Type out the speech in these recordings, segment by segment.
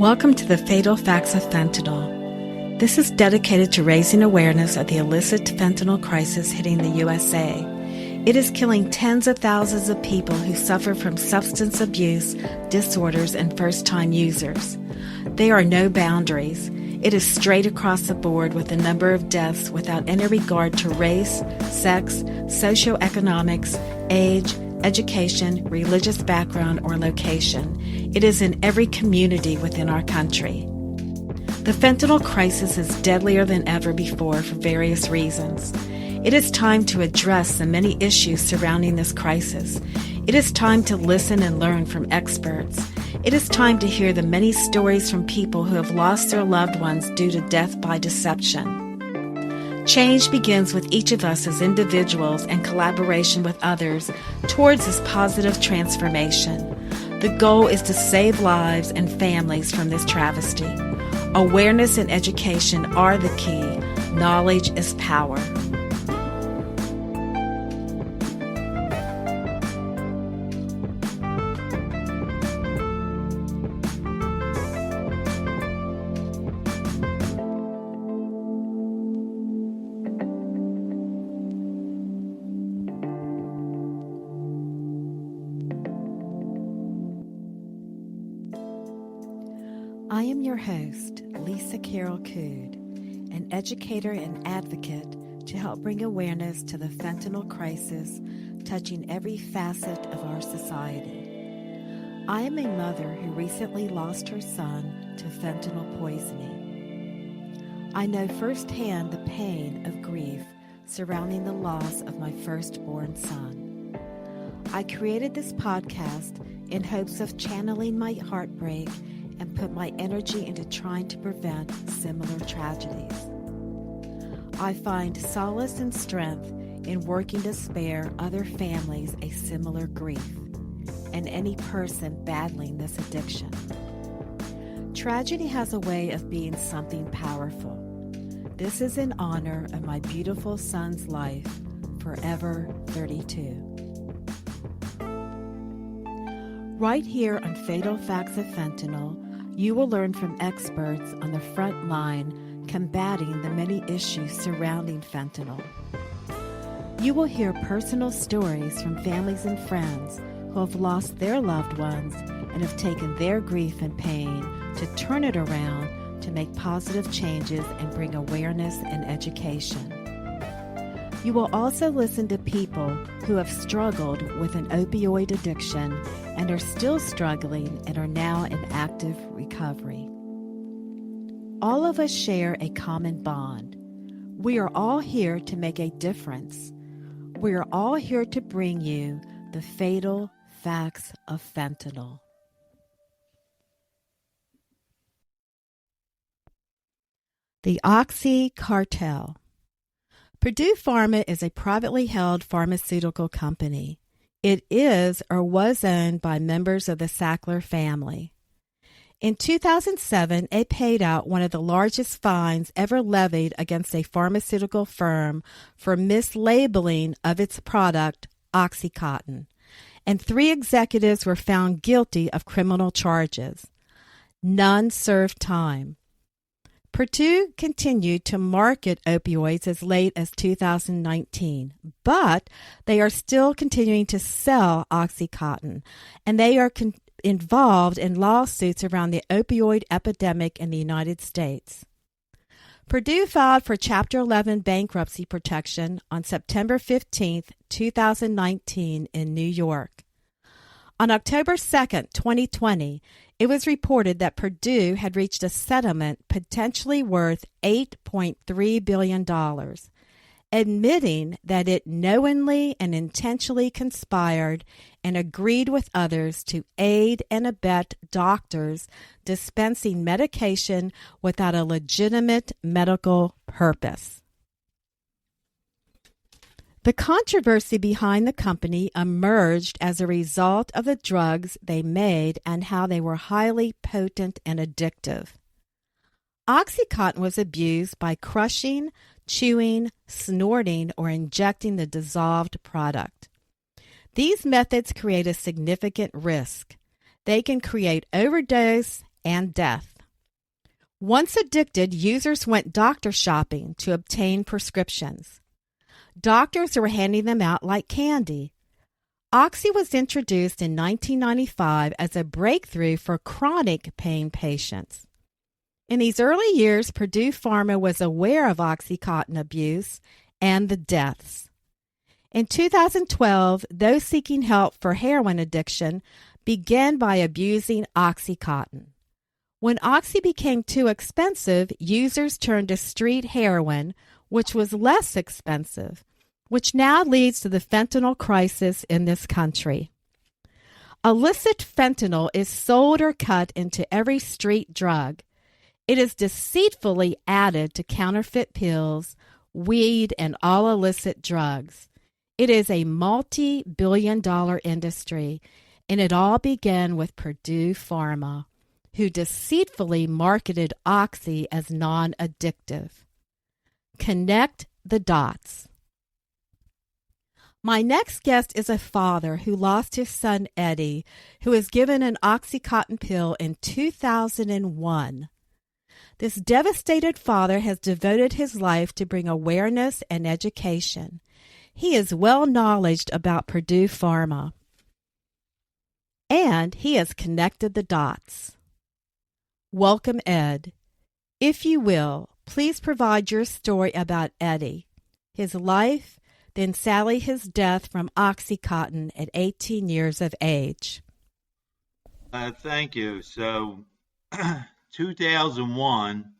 Welcome to the Fatal Facts of Fentanyl. This is dedicated to raising awareness of the illicit fentanyl crisis hitting the USA. It is killing tens of thousands of people who suffer from substance abuse, disorders, and first-time users. There are no boundaries. It is straight across the board with a number of deaths without any regard to race, sex, socioeconomics, age, education, religious background, or location. It is in every community within our country. The fentanyl crisis is deadlier than ever before for various reasons. It is time to address the many issues surrounding this crisis. It is time to listen and learn from experts. It is time to hear the many stories from people who have lost their loved ones due to death by deception. Change begins with each of us as individuals and collaboration with others towards this positive transformation. The goal is to save lives and families from this travesty. Awareness and education are the key. Knowledge is power. I am your host, Lisa Carol Cood, an educator and advocate to help bring awareness to the fentanyl crisis touching every facet of our society. I am a mother who recently lost her son to fentanyl poisoning. I know firsthand the pain of grief surrounding the loss of my firstborn son. I created this podcast in hopes of channeling my heartbreak and put my energy into trying to prevent similar tragedies. I find solace and strength in working to spare other families a similar grief and any person battling this addiction. Tragedy has a way of being something powerful. This is in honor of my beautiful son's life, forever 32. Right here on Fatal Facts of Fentanyl, you will learn from experts on the front line combating the many issues surrounding fentanyl. You will hear personal stories from families and friends who have lost their loved ones and have taken their grief and pain to turn it around to make positive changes and bring awareness and education. You will also listen to people who have struggled with an opioid addiction and are still struggling and are now in active recovery. All of us share a common bond. We are all here to make a difference. We are all here to bring you the fatal facts of fentanyl. The OxyCartel. Purdue Pharma is a privately held pharmaceutical company. It is or was owned by members of the Sackler family. In 2007, it paid out one of the largest fines ever levied against a pharmaceutical firm for mislabeling of its product, OxyContin, and 3 executives were found guilty of criminal charges. None served time. Purdue continued to market opioids as late as 2019, but they are still continuing to sell OxyContin, and they are involved in lawsuits around the opioid epidemic in the United States. Purdue filed for Chapter 11 bankruptcy protection on September 15, 2019 in New York. On October 2, 2020, it was reported that Purdue had reached a settlement potentially worth $8.3 billion, admitting that it knowingly and intentionally conspired and agreed with others to aid and abet doctors dispensing medication without a legitimate medical purpose. The controversy behind the company emerged as a result of the drugs they made and how they were highly potent and addictive. OxyContin was abused by crushing, chewing, snorting, or injecting the dissolved product. These methods create a significant risk. They can create overdose and death. Once addicted, users went doctor shopping to obtain prescriptions. Doctors were handing them out like candy. Oxy was introduced in 1995 as a breakthrough for chronic pain patients. In these early years, Purdue Pharma was aware of OxyContin abuse and the deaths. In 2012, those seeking help for heroin addiction began by abusing OxyContin. When Oxy became too expensive, users turned to street heroin, which was less expensive, which now leads to the fentanyl crisis in this country. Illicit fentanyl is sold or cut into every street drug. It is deceitfully added to counterfeit pills, weed, and all illicit drugs. It is a multi-billion-dollar industry, and it all began with Purdue Pharma, who deceitfully marketed Oxy as non-addictive. Connect the dots. My next guest is a father who lost his son Eddie, who was given an OxyContin pill in 2001. This devastated father has devoted his life to bring awareness and education. He is well knowledgeable about Purdue Pharma, and he has connected the dots. Welcome, Ed. If you will, please provide your story about Eddie, his life, then sadly his death from OxyContin at 18 years of age. Thank you. So, 2001,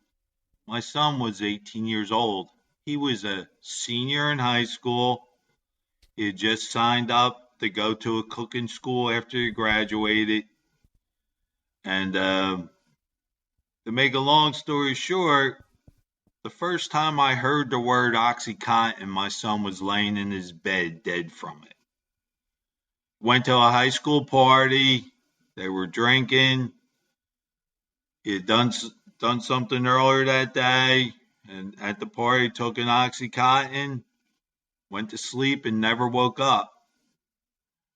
my son was 18 years old. He was a senior in high school. He had just signed up to go to a cooking school after he graduated. And to make a long story short, the first time I heard the word OxyContin, my son was laying in his bed dead from it. Went to a high school party. They were drinking. He had done something earlier that day, and at the party took an OxyContin, went to sleep, and never woke up.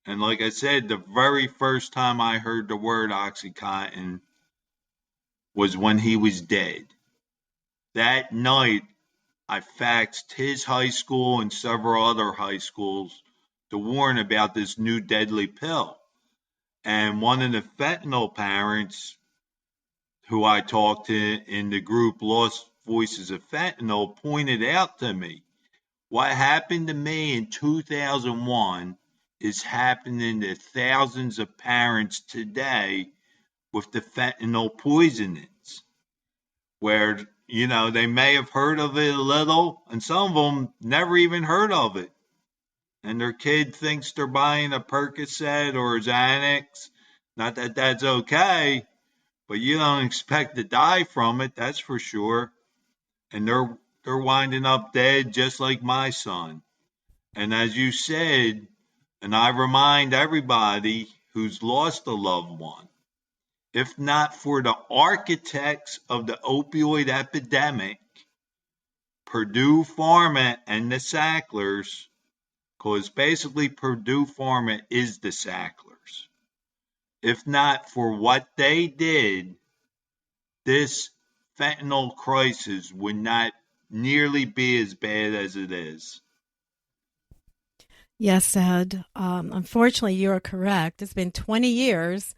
And like I said, the very first time I heard the word OxyContin was when he was dead. That night, I faxed his high school and several other high schools to warn about this new deadly pill. And one of the fentanyl parents who I talked to in the group Lost Voices of Fentanyl pointed out to me, what happened to me in 2001 is happening to thousands of parents today with the fentanyl poisonings, where, they may have heard of it a little, and some of them never even heard of it. And their kid thinks they're buying a Percocet or a Xanax. Not that that's okay, but you don't expect to die from it, that's for sure. And they're winding up dead just like my son. And as you said, and I remind everybody who's lost a loved one, if not for the architects of the opioid epidemic, Purdue Pharma and the Sacklers, because basically Purdue Pharma is the Sacklers. If not for what they did, this fentanyl crisis would not nearly be as bad as it is. Yes, Ed. Unfortunately, you are correct. It's been 20 years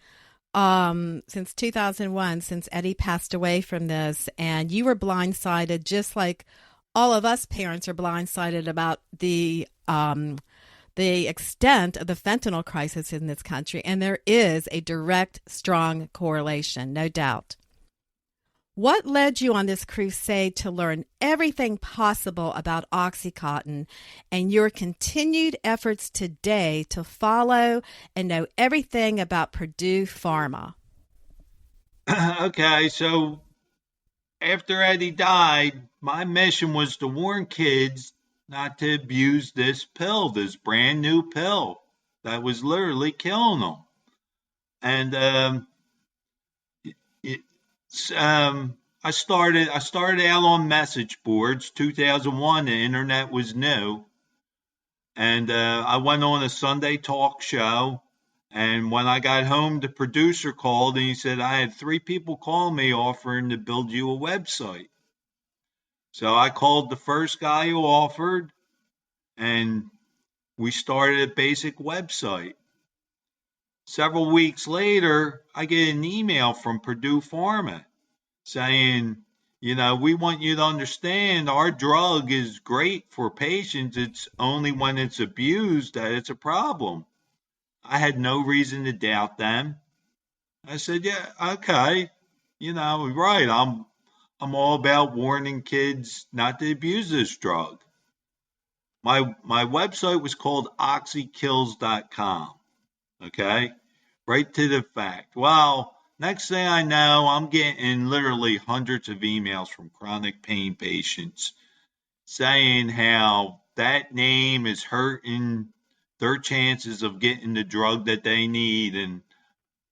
since 2001, since Eddie passed away from this, and you were blindsided just like all of us parents are blindsided about the extent of the fentanyl crisis in this country, and there is a direct, strong correlation, no doubt. What led you on this crusade to learn everything possible about OxyContin and your continued efforts today to follow and know everything about Purdue Pharma? Okay, so after Eddie died, my mission was to warn kids not to abuse this pill, this brand new pill that was literally killing them. And I started out on message boards. 2001, the internet was new, and I went on a Sunday talk show, And when I got home, the producer called and he said, I had 3 people call me offering to build you a website. So I called the first guy who offered, and we started a basic website. Several weeks later, I get an email from Purdue Pharma saying, we want you to understand our drug is great for patients. It's only when it's abused that it's a problem. I had no reason to doubt them. I said, yeah, okay. Right. I'm all about warning kids not to abuse this drug. My website was called oxykills.com. Okay. Right to the fact. Well, next thing I know, I'm getting literally hundreds of emails from chronic pain patients saying how that name is hurting their chances of getting the drug that they need. And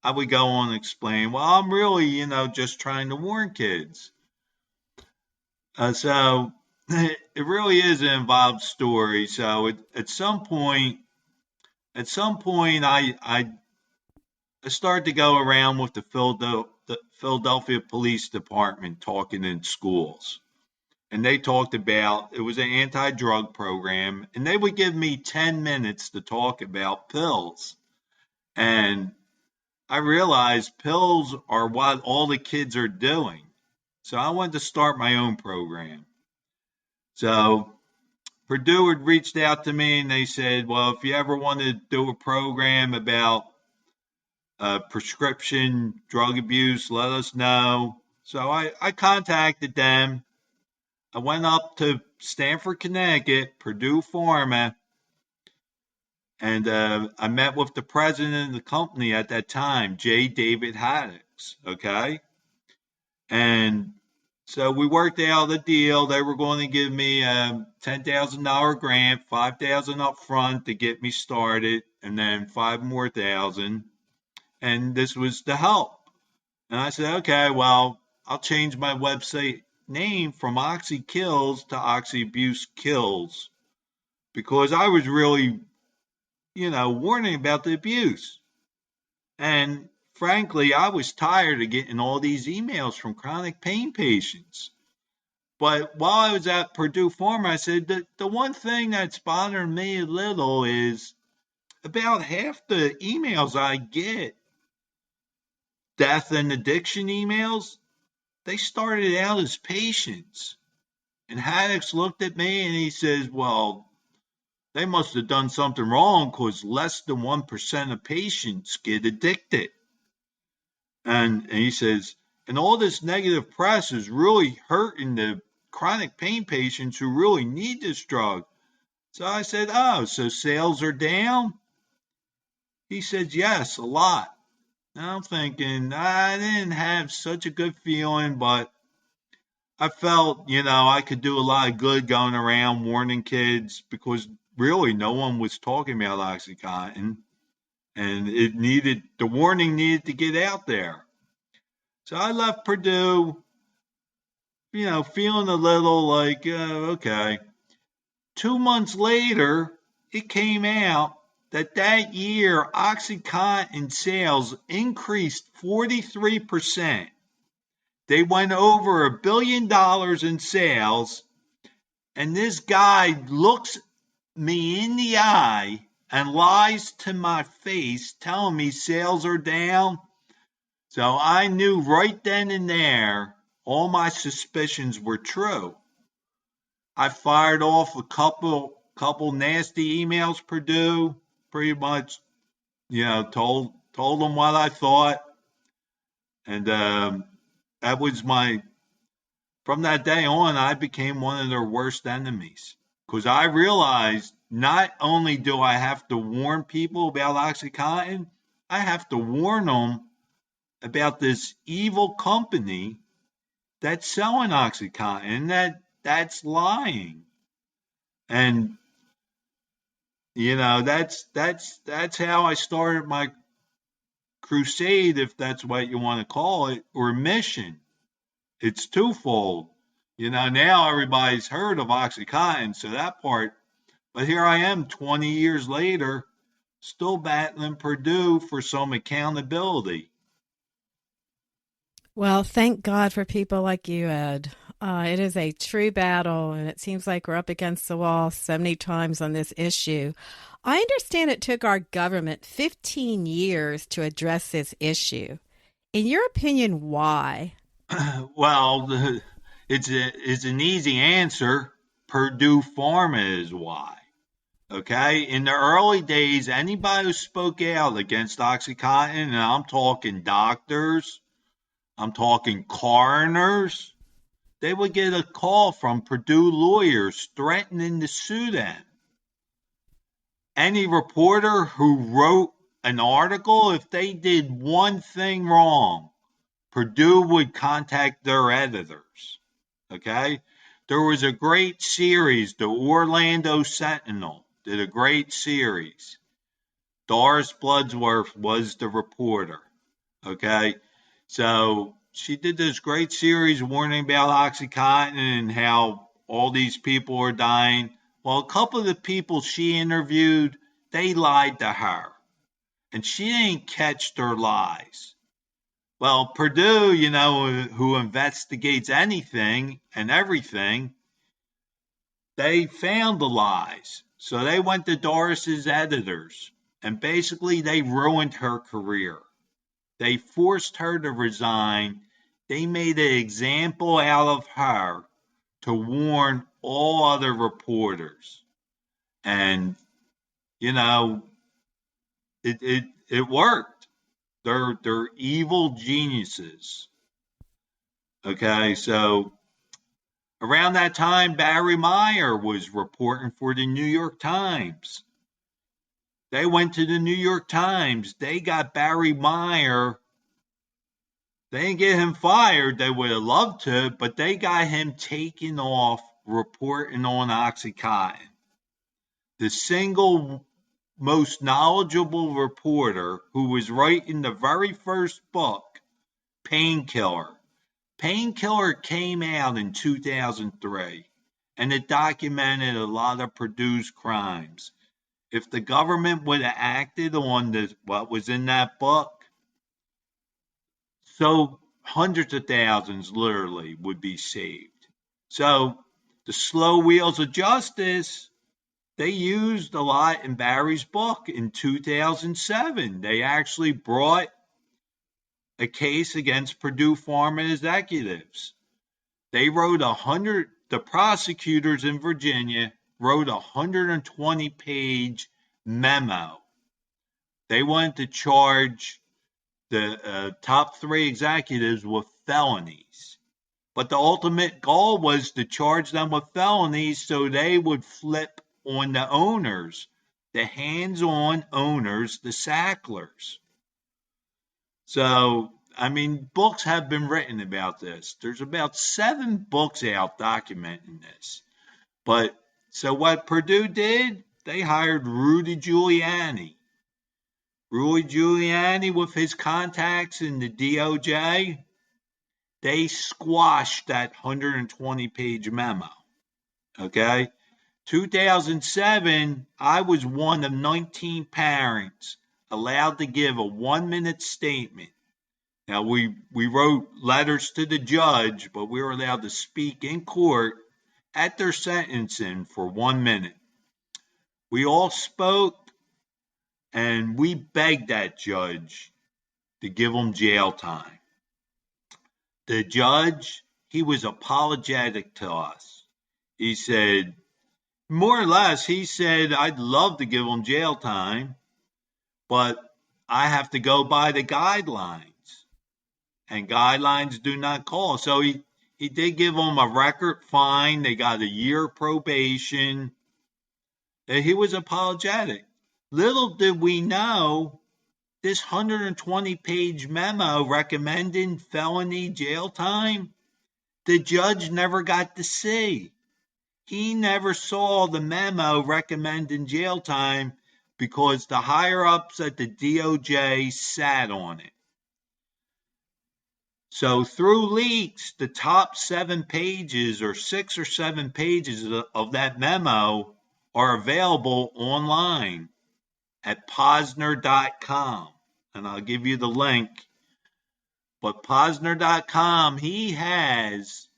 I would go on and explain, well, I'm really, just trying to warn kids. So it really is an involved story. So at some point, I started to go around with the Philadelphia Police Department talking in schools. And they talked about it was an anti-drug program, and they would give me 10 minutes to talk about pills. And I realized pills are what all the kids are doing. So I wanted to start my own program. So Purdue had reached out to me and they said, well, if you ever want to do a program about prescription drug abuse, let us know. So I contacted them. I went up to Stamford, Connecticut, Purdue Pharma, and I met with the president of the company at that time, J. David Haddix. Okay. And so we worked out a deal. They were going to give me a $10,000 grant, $5,000 up front to get me started, and then $5,000 more. And this was to help. And I said, okay, well, I'll change my website name from Oxy Kills to Oxy Abuse Kills because I was really, warning about the abuse. And frankly, I was tired of getting all these emails from chronic pain patients. But while I was at Purdue Pharma, I said that the one thing that's bothering me a little is about half the emails I get, death and addiction emails, they started out as patients. And Haddix looked at me and he says, well, they must have done something wrong because less than 1% of patients get addicted. And he says, and all this negative press is really hurting the chronic pain patients who really need this drug. So I said, oh, so sales are down? He said, yes, a lot. And I'm thinking, I didn't have such a good feeling, but I felt, I could do a lot of good going around warning kids because really no one was talking about OxyContin and the warning needed to get out there. So I left Purdue, feeling a little like, okay. 2 months later, it came out that year OxyContin sales increased 43%. They went over $1 billion in sales, and this guy looks me in the eye and lies to my face, telling me sales are down. So I knew right then and there all my suspicions were true. I fired off a couple nasty emails, Purdue, pretty much, told them what I thought, and that was from that day on, I became one of their worst enemies because I realized not only do I have to warn people about OxyContin, I have to warn them about this evil company that's selling OxyContin and that's lying. And that's how I started my crusade, if that's what you want to call it, or mission. It's twofold. Now everybody's heard of OxyContin, so that part. But here I am 20 years later, still battling Purdue for some accountability. Well, thank God for people like you, Ed. It is a true battle, and it seems like we're up against the wall so many times on this issue. I understand it took our government 15 years to address this issue. In your opinion, why? Well, it's an easy answer. Purdue Pharma is why. Okay, in the early days, anybody who spoke out against OxyContin, and I'm talking doctors, I'm talking coroners, they would get a call from Purdue lawyers threatening to sue them. Any reporter who wrote an article, if they did one thing wrong, Purdue would contact their editors. Okay? There was a great series, the Orlando Sentinel did a great series. Doris Bloodsworth was the reporter. Okay? So she did this great series warning about OxyContin and how all these people are dying. Well, a couple of the people she interviewed, they lied to her. And she didn't catch their lies. Well, Purdue, who investigates anything and everything, they found the lies. So they went to Doris's editors and basically they ruined her career. They forced her to resign. They made an example out of her to warn all other reporters. And, it worked. They're evil geniuses. Okay, so around that time, Barry Meyer was reporting for the New York Times. They went to the New York Times. They got Barry Meyer. They didn't get him fired. They would have loved to, but they got him taken off reporting on OxyContin. The single most knowledgeable reporter who was writing the very first book, Painkiller. Painkiller came out in 2003, and it documented a lot of Purdue's crimes. If the government would have acted on what was in that book, so hundreds of thousands literally would be saved. So the slow wheels of justice, they used a lot in Barry's book in 2007. They actually brought a case against Purdue Pharma executives. They wrote the prosecutors in Virginia wrote a 120-page memo. They wanted to charge the top three executives with felonies. But the ultimate goal was to charge them with felonies so they would flip on the owners, the hands-on owners, the Sacklers. So, books have been written about this. There's about 7 books out documenting this. But, so what Purdue did, they hired Rudy Giuliani. Rudy Giuliani, with his contacts in the DOJ, they squashed that 120-page memo. Okay? 2007, I was one of 19 parents allowed to give a 1-minute statement. Now, we wrote letters to the judge, but we were allowed to speak in court at their sentencing for 1 minute. We all spoke, and we begged that judge to give them jail time. The judge, he was apologetic to us. He said, more or less, he said, I'd love to give them jail time, but I have to go by the guidelines. And guidelines do not call. So he did give them a record fine. They got a year probation. And he was apologetic. Little did we know, this 120-page memo recommending felony jail time, the judge never got to see. He never saw the memo recommending jail time because the higher-ups at the DOJ sat on it. So through leaks, the top 7 pages or 6 or 7 pages of that memo are available online. at Posner.com. And I'll give you the link. But Posner.com, he has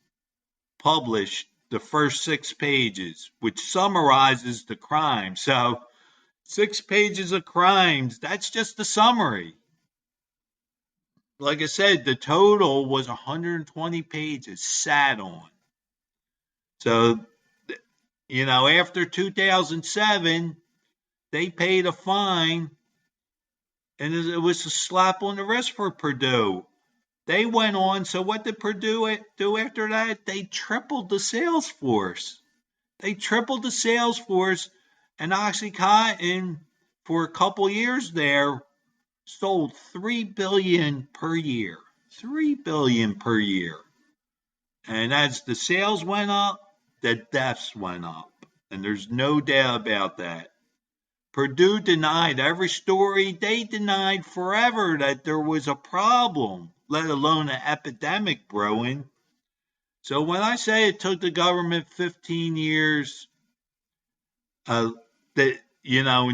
published the first 6 pages, which summarizes the crime. So 6 pages of crimes, that's just the summary. Like I said, the total was 120 pages, sat on. So, after 2007, they paid a fine, and it was a slap on the wrist for Purdue. They went on. So what did Purdue do after that? They tripled the sales force. And OxyContin, for a couple years there, sold $3 billion per year. $3 billion per year. And as the sales went up, the deaths went up. And there's no doubt about that. Purdue denied every story. They denied forever that there was a problem, let alone an epidemic brewing. So when I say it took the government 15 years, in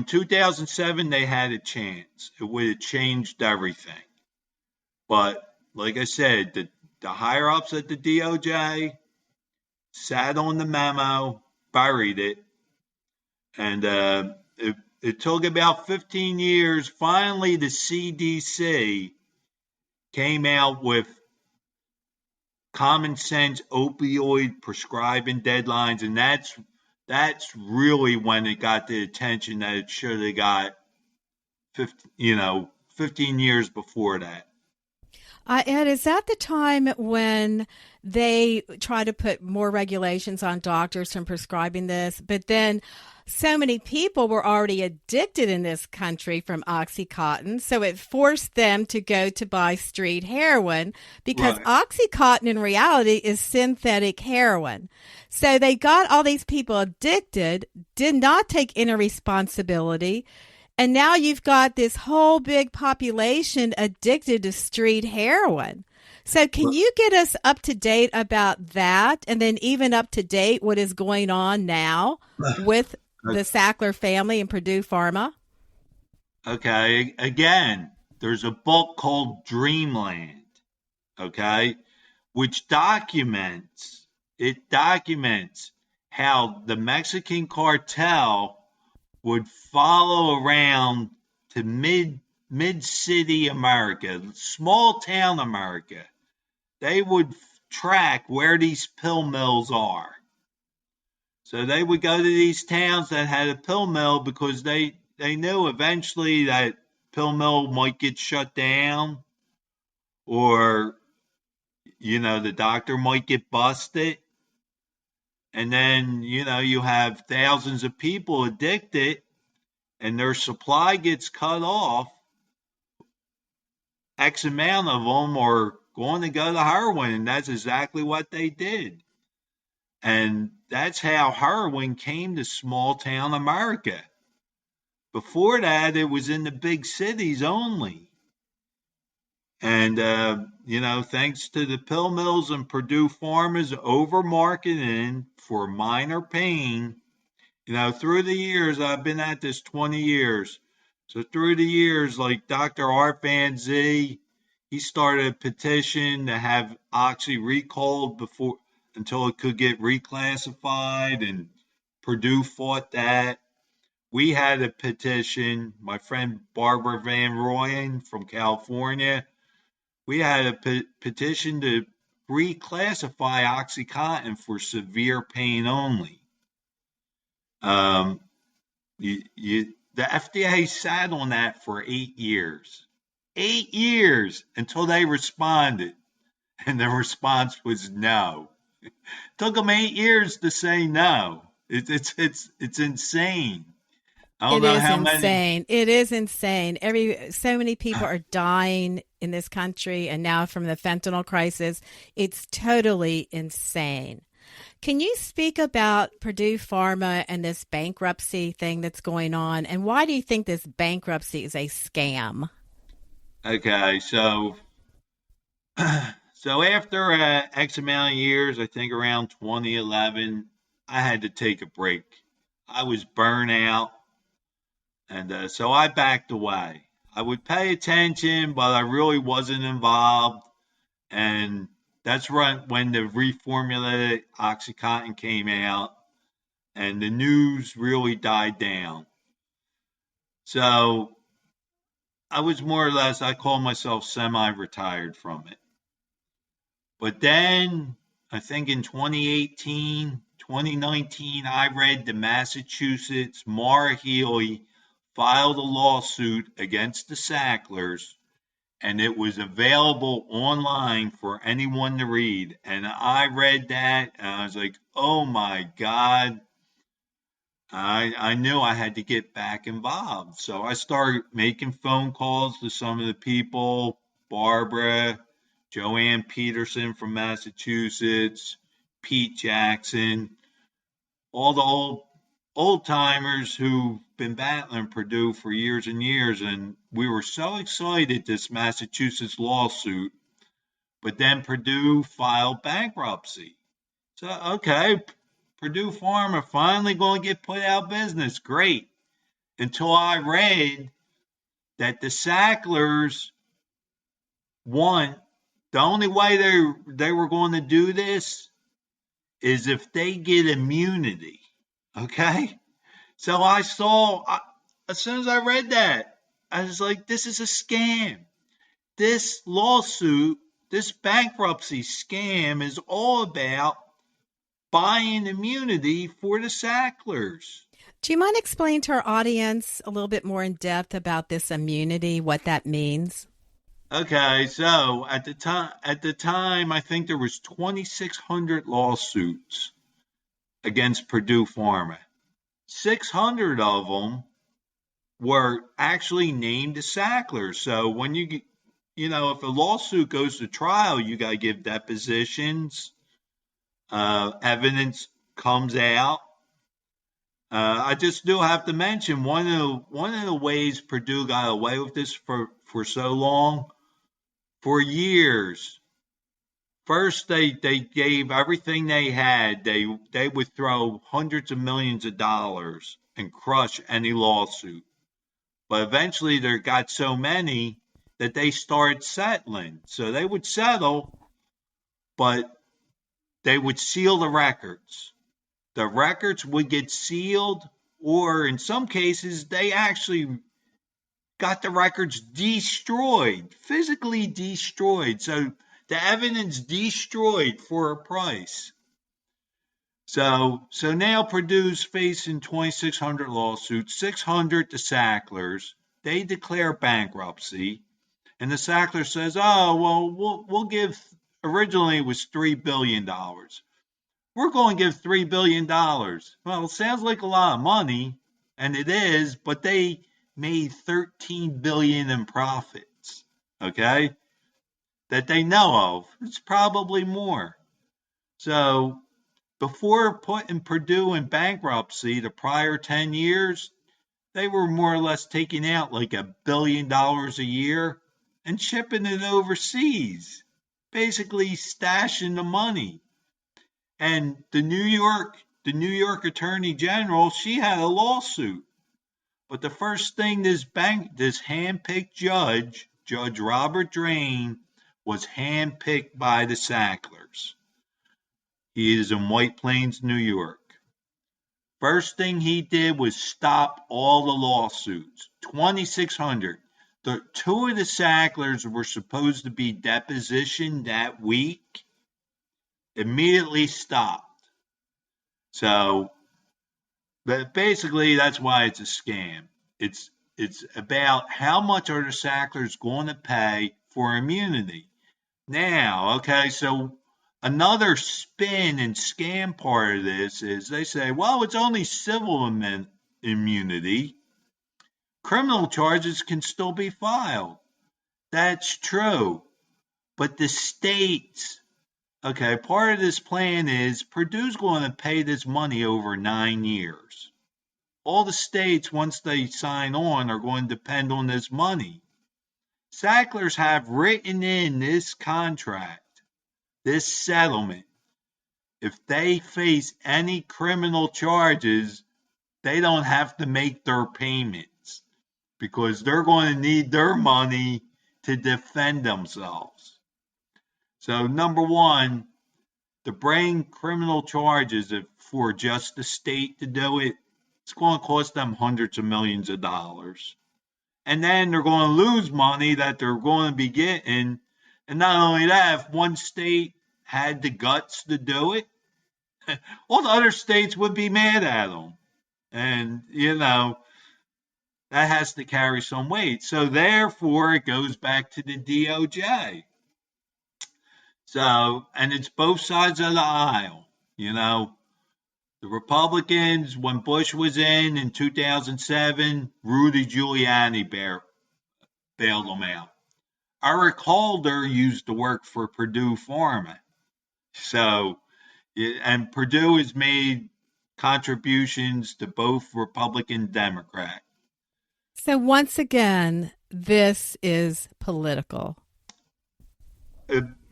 2007 they had a chance. It would have changed everything. But like I said, the higher ups at the DOJ sat on the memo, buried it, and it took about 15 years. Finally, the CDC came out with common sense opioid prescribing deadlines, and that's really when it got the attention that it should have got 15 years before that. Ed, is that the time when they try to put more regulations on doctors from prescribing this, but then so many people were already addicted in this country from OxyContin, so it forced them to go to buy street heroin because Right. OxyContin in reality is synthetic heroin. So they got all these people addicted, did not take any responsibility, and now you've got this whole big population addicted to street heroin. So can you get us up to date about that, and then even up to date what is going on now with the Sackler family and Purdue Pharma? Okay. Again, there's a book called Dreamland, okay, which documents how the Mexican cartel would follow around to mid city America, small town America. They would track where these pill mills are. So they would go to these towns that had a pill mill because they knew eventually that pill mill might get shut down, or the doctor might get busted. And then, you have thousands of people addicted and their supply gets cut off. X amount of them are going to go to heroin, and that's exactly what they did. And that's how heroin came to small town America. Before that, it was in the big cities only. And, thanks to the pill mills and Purdue Pharma's over marketing for minor pain, through the years, I've been at this 20 years. So through the years, like Dr. Art Van Zee, he started a petition to have Oxy recalled until it could get reclassified, and Purdue fought that. We had a petition, my friend Barbara Van Royen from California, we had a petition to reclassify OxyContin for severe pain only. The FDA sat on that for 8 years. 8 years until they responded. And the response was no. It took them 8 years to say no. It's insane. I don't It know is how many. insane. It is insane. So many people are dying in this country, and now from the fentanyl crisis, it's totally insane. Can you speak about Purdue Pharma and this bankruptcy thing that's going on, and why do you think this bankruptcy is a scam? Okay, so after X amount of years, I think around 2011, I had to take a break. I was burnt out. And so I backed away. I would pay attention, but I really wasn't involved. And that's when the reformulated OxyContin came out and the news really died down. So I was more or less, I call myself semi-retired from it. But then I think in 2018, 2019, I read the Massachusetts Mara Healy filed a lawsuit against the Sacklers, and it was available online for anyone to read. And I read that and I was like, oh my God, I knew I had to get back involved. So I started making phone calls to some of the people, Barbara, Joanne Peterson from Massachusetts, Pete Jackson, all the old timers who've been battling Purdue for years and years. And we were so excited this Massachusetts lawsuit, but then Purdue filed bankruptcy. So, okay, Purdue Pharma finally going to get put out of business. Great. Until I read that the Sacklers want the only way they were going to do this is if they get immunity. Okay? So as soon as I read that, I was like, this is a scam. This lawsuit, this bankruptcy scam is all about buying immunity for the Sacklers. Do you mind explaining to our audience a little bit more in depth about this immunity, what that means? Okay, so at the time, I think there was 2,600 lawsuits against Purdue Pharma. 600 of them were actually named the Sacklers. So when if a lawsuit goes to trial, you got to give depositions. Evidence comes out. I just do have to mention one of the ways Purdue got away with this for so long. For years, first they gave everything they had. They would throw hundreds of millions of dollars and crush any lawsuit. But eventually there got so many that they started settling. So they would settle, but they would seal the records. The records would get sealed, or in some cases, they actually got the records destroyed, physically destroyed. So the evidence destroyed for a price. So now Purdue's facing 2,600 lawsuits, 600 the Sacklers. They declare bankruptcy, and the Sackler says, "Oh well, we'll give." Originally, it was $3 billion. We're going to give $3 billion. Well, it sounds like a lot of money, and it is, but they made $13 billion in profits. Okay, that they know of. It's probably more. So before putting Purdue in bankruptcy, the prior 10 years, they were more or less taking out like $1 billion a year and shipping it overseas, basically stashing the money. And the New York Attorney General, she had a lawsuit. But the first thing this hand-picked Judge Robert Drain, was hand-picked by the Sacklers. He is in White Plains, New York. First thing he did was stop all the lawsuits, 2,600. The two of the Sacklers were supposed to be depositioned that week, immediately stopped. So, but basically, that's why it's a scam. It's about how much are the Sacklers going to pay for immunity. Now, okay, so another spin and scam part of this is they say, well, it's only civil immunity. Criminal charges can still be filed. That's true. But the states, okay, part of this plan is Purdue's going to pay this money over 9 years. All the states, once they sign on, are going to depend on this money. Sacklers have written in this contract, this settlement. If they face any criminal charges, they don't have to make their payments. because they're going to need their money to defend themselves. So, number one, to bring criminal charges for just the state to do it, it's going to cost them hundreds of millions of dollars. And then they're going to lose money that they're going to be getting. And not only that, if one state had the guts to do it, all the other states would be mad at them. And, that has to carry some weight. So therefore, it goes back to the DOJ. So, and it's both sides of the aisle. The Republicans, when Bush was in 2007, Rudy Giuliani bailed them out. Eric Holder used to work for Purdue Pharma. So, and Purdue has made contributions to both Republican and Democrat. So once again, this is political.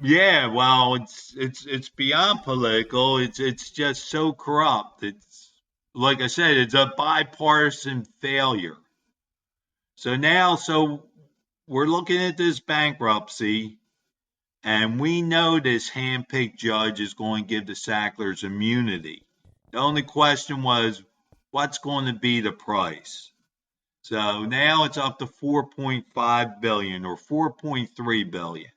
Yeah, well, it's beyond political. It's just so corrupt. It's like I said, it's a bipartisan failure. So we're looking at this bankruptcy, and we know this handpicked judge is going to give the Sacklers immunity. The only question was, what's going to be the price? So now it's up to $4.5 billion or $4.3 billion.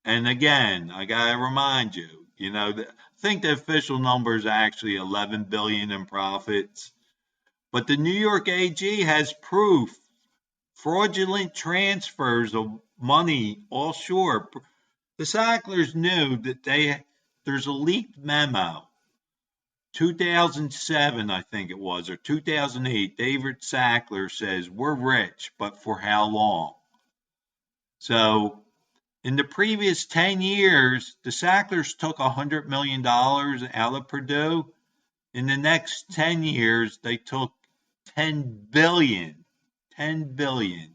And again, I got to remind you, I think the official number is actually $11 billion in profits. But the New York AG has proof fraudulent transfers of money offshore. The Sacklers knew that there's a leaked memo, 2007, I think it was, or 2008. David Sackler says, we're rich, but for how long? So in the previous 10 years, the Sacklers took $100 million out of Purdue. In the next 10 years, they took $10 billion. $10 billion.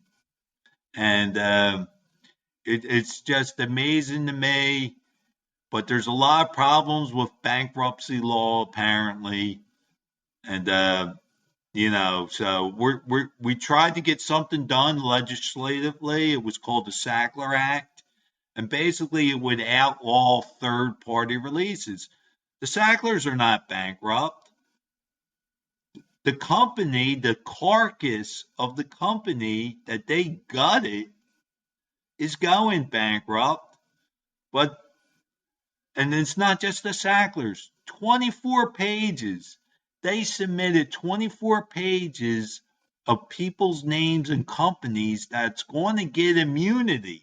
And it's just amazing to me. But there's a lot of problems with bankruptcy law, apparently. And, so we tried to get something done legislatively. It was called the Sackler Act. And basically, it would outlaw third-party releases. The Sacklers are not bankrupt. The company, the carcass of the company that they gutted is going bankrupt. And it's not just the Sacklers. 24 pages. They submitted 24 pages of people's names and companies that's going to get immunity.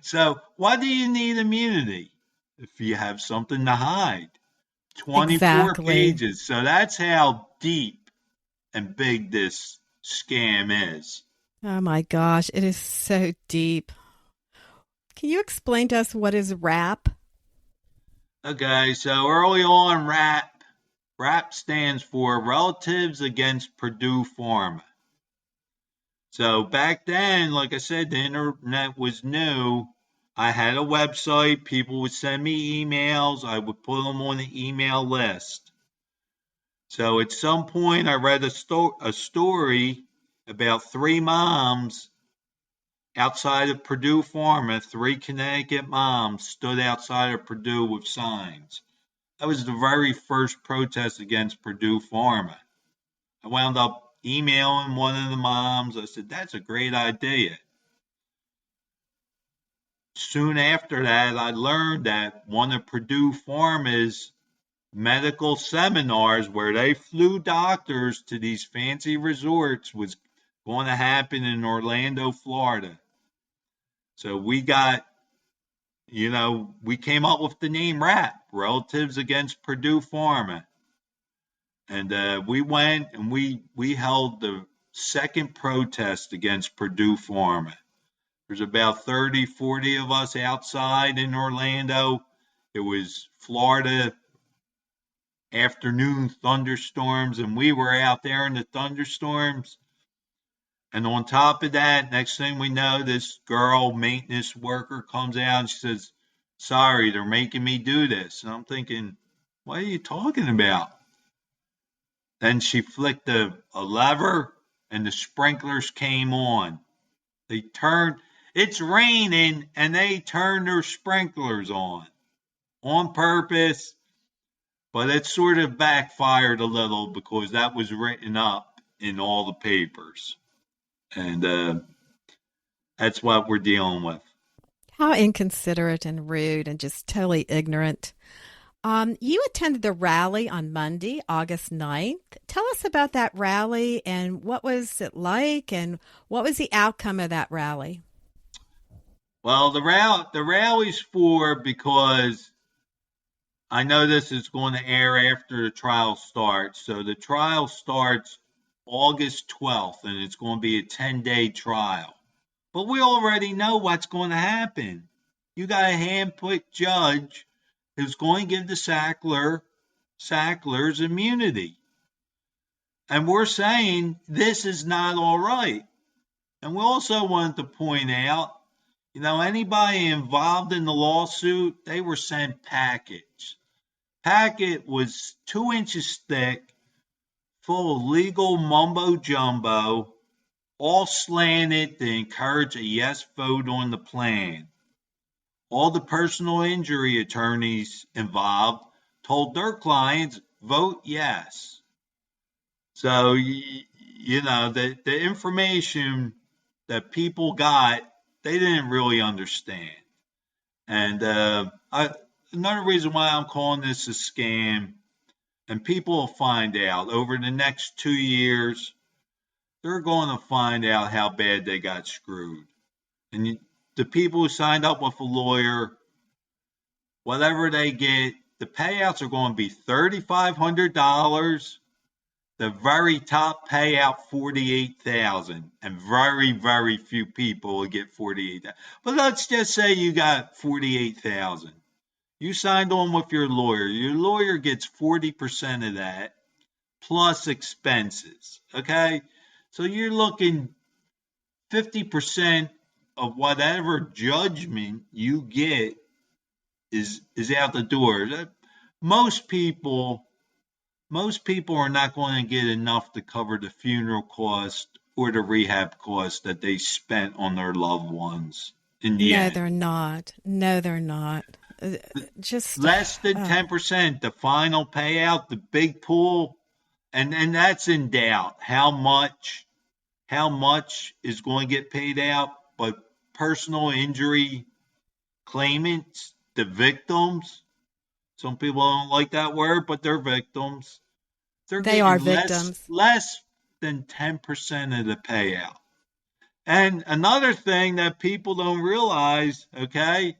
So why do you need immunity if you have something to hide? 24 Exactly. pages. So that's how deep and big this scam is. Oh my gosh, it is so deep. Can you explain to us what is RAPP? Okay, so early on, RAPP stands for Relatives Against Purdue Pharma. So back then, like I said, the internet was new. I had a website. People would send me emails. I would put them on the email list. So at some point, I read a story about three moms outside of Purdue Pharma. Three Connecticut moms stood outside of Purdue with signs. That was the very first protest against Purdue Pharma. I wound up emailing one of the moms. I said, that's a great idea. Soon after that, I learned that one of Purdue Pharma's medical seminars where they flew doctors to these fancy resorts was going to happen in Orlando, Florida. So we got, we came up with the name RAPP, Relatives Against Purdue Pharma. And we went and we held the second protest against Purdue Pharma. There's about 30, 40 of us outside in Orlando. It was Florida afternoon thunderstorms, and we were out there in the thunderstorms. And on top of that, next thing we know, this girl, maintenance worker, comes out and she says, sorry, they're making me do this. And I'm thinking, what are you talking about? Then she flicked a lever, and the sprinklers came on. It's raining, and they turned their sprinklers on purpose, but it sort of backfired a little because that was written up in all the papers. And that's what we're dealing with. How inconsiderate and rude and just totally ignorant. You attended the rally on Monday, August 9th. Tell us about that rally and what was it like and what was the outcome of that rally? Well, the rally's because I know this is going to air after the trial starts. So the trial starts August 12th, and it's going to be a 10-day trial. But we already know what's going to happen. You got a hand-picked judge who's going to give the Sacklers immunity. And we're saying this is not all right. And we also wanted to point out, anybody involved in the lawsuit, they were sent packets. Packet was 2 inches thick, full of legal mumbo jumbo, all slanted to encourage a yes vote on the plan. All the personal injury attorneys involved told their clients, vote yes. So, the information that people got, they didn't really understand. And another reason why I'm calling this a scam, and people will find out over the next 2 years, they're going to find out how bad they got screwed. And the people who signed up with a lawyer, whatever they get, the payouts are going to be $3,500. The very top payout, $48,000, and very, very few people will get $48,000. But let's just say you got $48,000. You signed on with your lawyer. Your lawyer gets 40% of that plus expenses. Okay, so you're looking 50% of whatever judgment you get is out the door. Most people are not going to get enough to cover the funeral cost or the rehab cost that they spent on their loved ones in the No, end. they're not. No, they're not. Just less than 10%, the final payout, the big pool, and that's in doubt. How much is going to get paid out? But personal injury claimants, the victims, some people don't like that word, but they're victims. They're they are getting victims. less than 10% of the payout. And another thing that people don't realize, okay,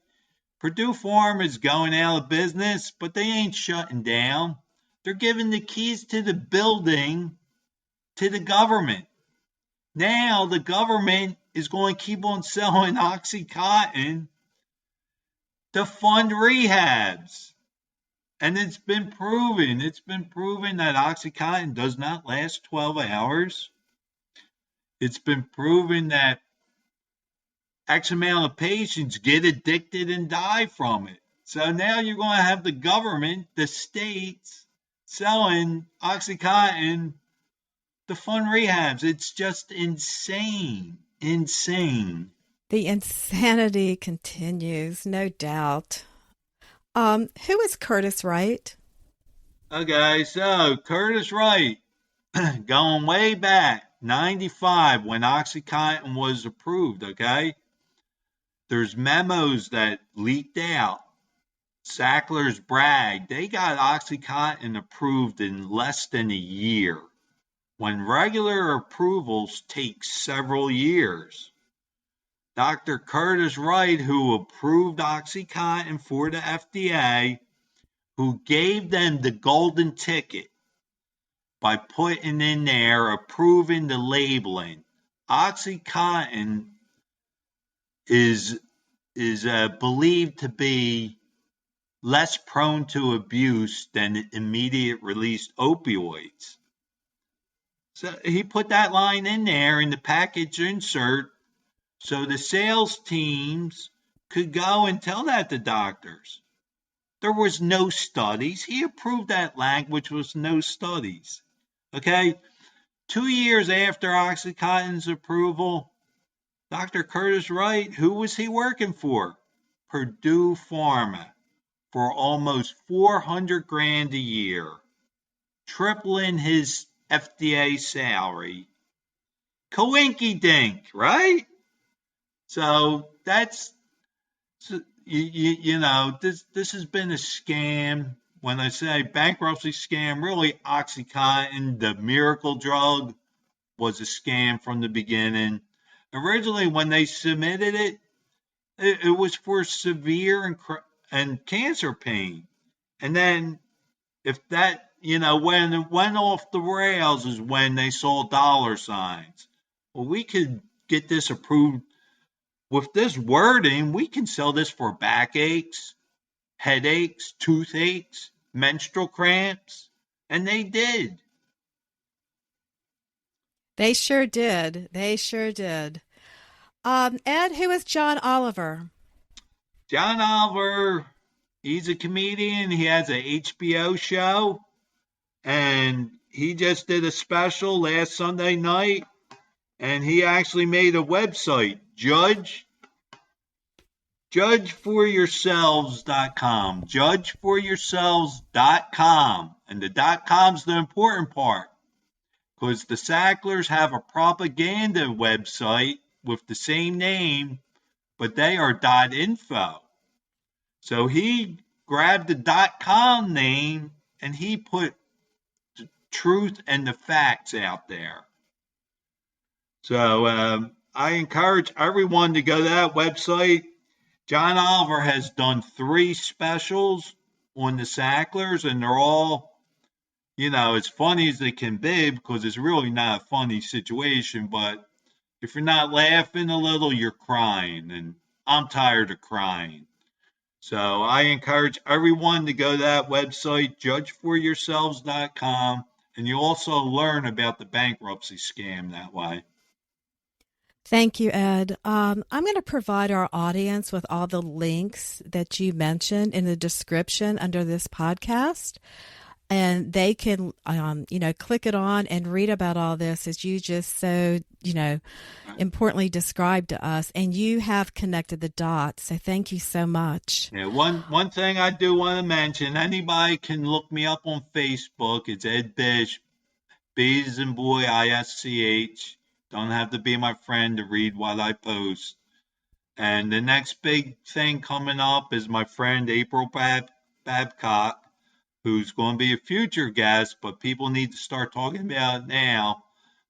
Purdue Pharma is going out of business, but they ain't shutting down. They're giving the keys to the building to the government. Now the government is going to keep on selling OxyCartel to fund rehabs. And it's been proven that OxyContin does not last 12 hours. It's been proven that X amount of patients get addicted and die from it. So now you're going to have the government, the states, selling OxyContin to fund rehabs. It's just insane. Insane. The insanity continues, no doubt. Who is Curtis Wright? Okay, so Curtis Wright, going way back, 95, when OxyContin was approved, okay? There's memos that leaked out. Sacklers bragged they got OxyContin approved in less than a year, when regular approvals take several years. Dr. Curtis Wright, who approved OxyContin for the FDA, who gave them the golden ticket by putting in there, approving the labeling. OxyContin is believed to be less prone to abuse than immediate release opioids. So he put that line in there in the package insert so the sales teams could go and tell that to doctors. There was no studies. He approved that language with no studies. Okay? 2 years after OxyContin's approval, Dr. Curtis Wright, who was he working for? Purdue Pharma for almost 400 grand a year, tripling his FDA salary. Coinky dink, right? So that's this has been a scam. When I say bankruptcy scam, really OxyContin, the miracle drug, was a scam from the beginning. Originally, when they submitted it was for severe and cancer pain. And then if that, when it went off the rails is when they saw dollar signs. Well, we could get this approved. With this wording, we can sell this for backaches, headaches, toothaches, menstrual cramps, and they did. They sure did. They sure did. Ed, who is John Oliver? John Oliver, he's a comedian. He has an HBO show, and he just did a special last Sunday night, and he actually made a website, judgeforyourselves.com, judgeforyourselves.com, and the .com's the important part, because the Sacklers have a propaganda website with the same name, but they are .info. So he grabbed the .com name and he put the truth and the facts out there. So I encourage everyone to go to that website. John Oliver has done 3 specials on the Sacklers, and they're all, as funny as they can be, because it's really not a funny situation, but if you're not laughing a little, you're crying, and I'm tired of crying. So I encourage everyone to go to that website, judgeforyourselves.com, and you also learn about the bankruptcy scam that way. Thank you, Ed. I'm going to provide our audience with all the links that you mentioned in the description under this podcast. And they can, click it on and read about all this as you just so, importantly described to us. And you have connected the dots. So thank you so much. Yeah, one thing I do want to mention, anybody can look me up on Facebook. It's Ed Bisch, B as in boy, ISCH. Don't have to be my friend to read what I post. And the next big thing coming up is my friend April Babcock, who's going to be a future guest, but people need to start talking about it now.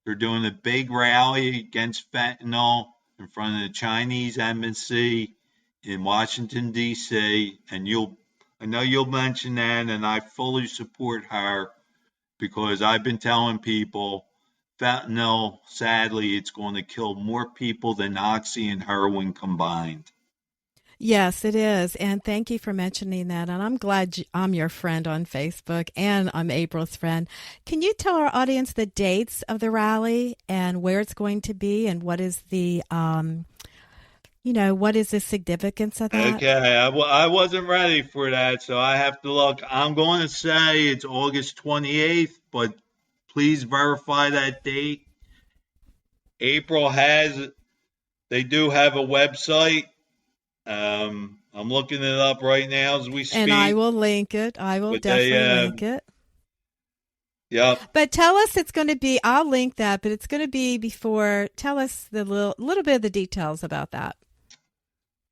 They're doing a big rally against fentanyl in front of the Chinese embassy in Washington, D.C., and I know you'll mention that, and I fully support her, because I've been telling people fentanyl, sadly, it's going to kill more people than oxy and heroin combined. Yes, it is. And thank you for mentioning that. And I'm glad I'm your friend on Facebook and I'm April's friend. Can you tell our audience the dates of the rally and where it's going to be and what is the, what is the significance of that? Okay, I wasn't ready for that, so I have to look. I'm going to say it's August 28th, but please verify that date. April they do have a website. I'm looking it up right now as we speak. And I will link it. I will definitely link it. Yep. But tell us it's going to be, I'll link that, but it's going to be before, tell us the little bit of the details about that.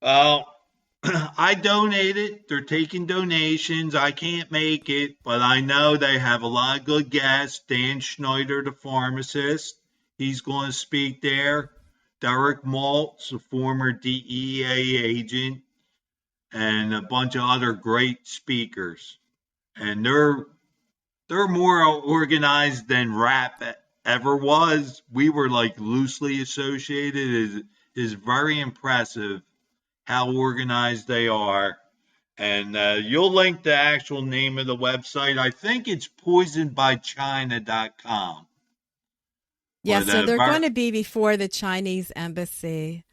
Well, I donated. They're taking donations. I can't make it, but I know they have a lot of good guests. Dan Schneider, the pharmacist, he's going to speak there. Derek Maltz, a former DEA agent, and a bunch of other great speakers. And they're more organized than RAPP ever was. We were like loosely associated. It is very impressive how organized they are. And you'll link the actual name of the website. I think it's poisonedbychina.com. Yeah, so they're going to be before the Chinese embassy.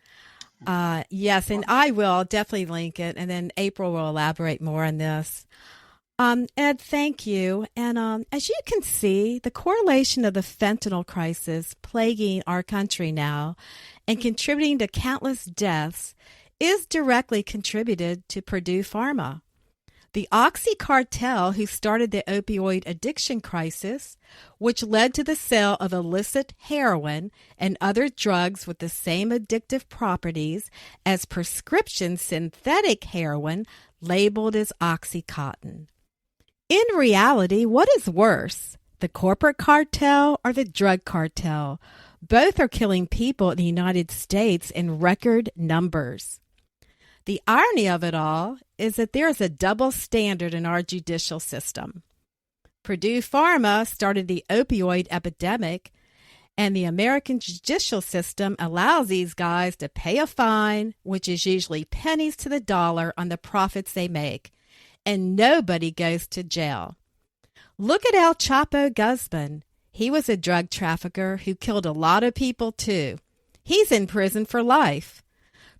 Yes, and I'll definitely link it. And then April will elaborate more on this. Ed, thank you. And as you can see, the correlation of the fentanyl crisis plaguing our country now and contributing to countless deaths is directly contributed to Purdue Pharma. The OxyCartel, who started the opioid addiction crisis, which led to the sale of illicit heroin and other drugs with the same addictive properties as prescription synthetic heroin labeled as OxyContin. In reality, what is worse, the corporate cartel or the drug cartel? Both are killing people in the United States in record numbers. The irony of it all is that there is a double standard in our judicial system. Purdue Pharma started the opioid epidemic, and the American judicial system allows these guys to pay a fine, which is usually pennies to the dollar on the profits they make, and nobody goes to jail. Look at El Chapo Guzman. He was a drug trafficker who killed a lot of people too. He's in prison for life.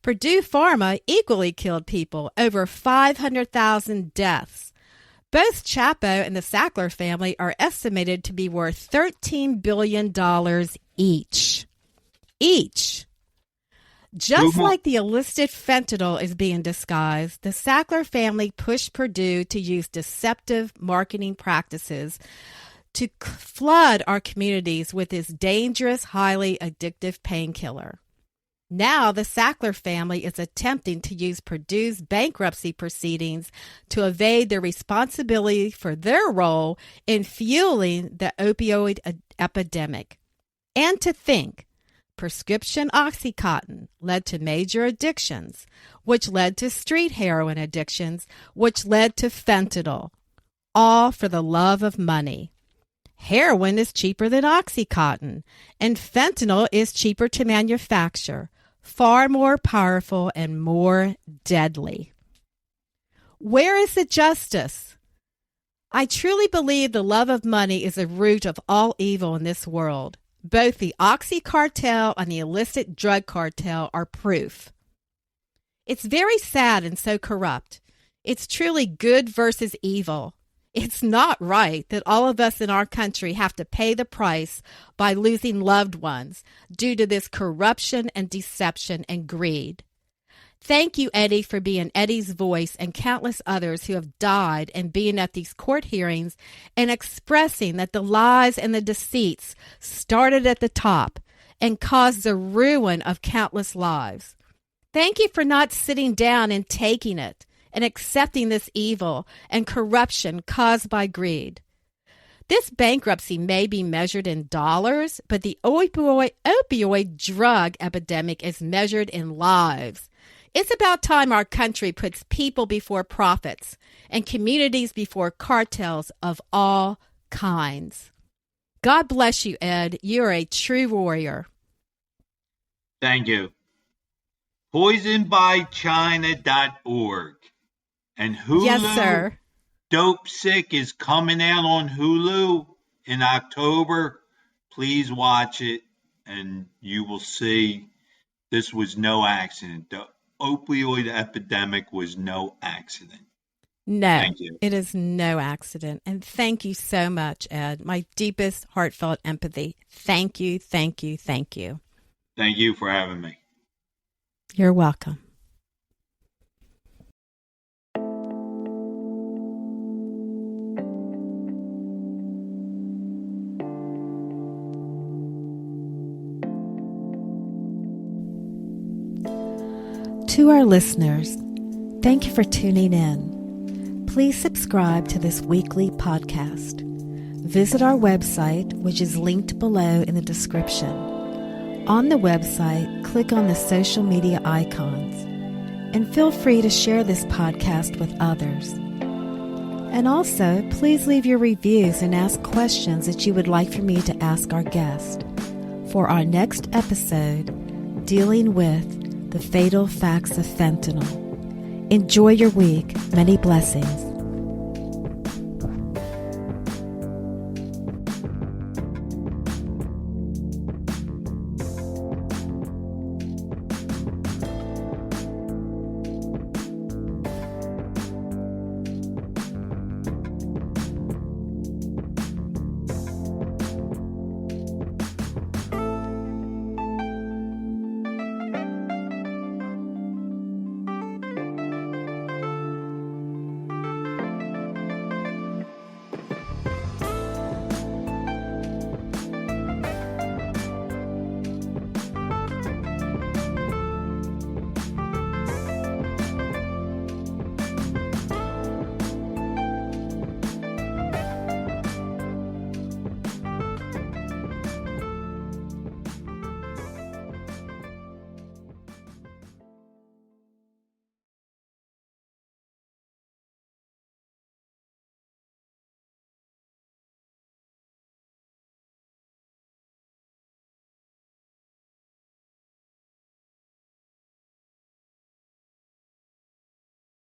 Purdue Pharma equally killed people, over 500,000 deaths. Both Chapo and the Sackler family are estimated to be worth $13 billion each. Just like the illicit fentanyl is being disguised, the Sackler family pushed Purdue to use deceptive marketing practices to flood our communities with this dangerous, highly addictive painkiller. Now, the Sackler family is attempting to use Purdue's bankruptcy proceedings to evade their responsibility for their role in fueling the opioid epidemic. And to think, prescription OxyContin led to major addictions, which led to street heroin addictions, which led to fentanyl, all for the love of money. Heroin is cheaper than OxyContin, and fentanyl is cheaper to manufacture, far more powerful and more deadly. Where is the justice? I truly believe the love of money is the root of all evil in this world. Both the OxyCartel and the illicit drug cartel are proof. It's very sad and so corrupt. It's truly good versus evil. It's not right that all of us in our country have to pay the price by losing loved ones due to this corruption and deception and greed. Thank you, Eddie, for being Eddie's voice and countless others who have died and being at these court hearings and expressing that the lies and the deceits started at the top and caused the ruin of countless lives. Thank you for not sitting down and taking it and accepting this evil and corruption caused by greed. This bankruptcy may be measured in dollars, but the opioid drug epidemic is measured in lives. It's about time our country puts people before profits and communities before cartels of all kinds. God bless you, Ed. You're a true warrior. Thank you. Poisonedbychina.org and Hulu. Yes, sir. Dope Sick is coming out on Hulu in October. Please watch it, and you will see this was no accident. The opioid epidemic was no accident. No, Thank you. It is no accident. And thank you so much, Ed. My deepest heartfelt empathy. Thank you, thank you, thank you. Thank you for having me. You're welcome. To our listeners, thank you for tuning in. Please subscribe to this weekly podcast. Visit our website, which is linked below in the description. On the website, click on the social media icons and feel free to share this podcast with others. And also, please leave your reviews and ask questions that you would like for me to ask our guest for our next episode dealing with the fatal facts of fentanyl. Enjoy your week. Many blessings.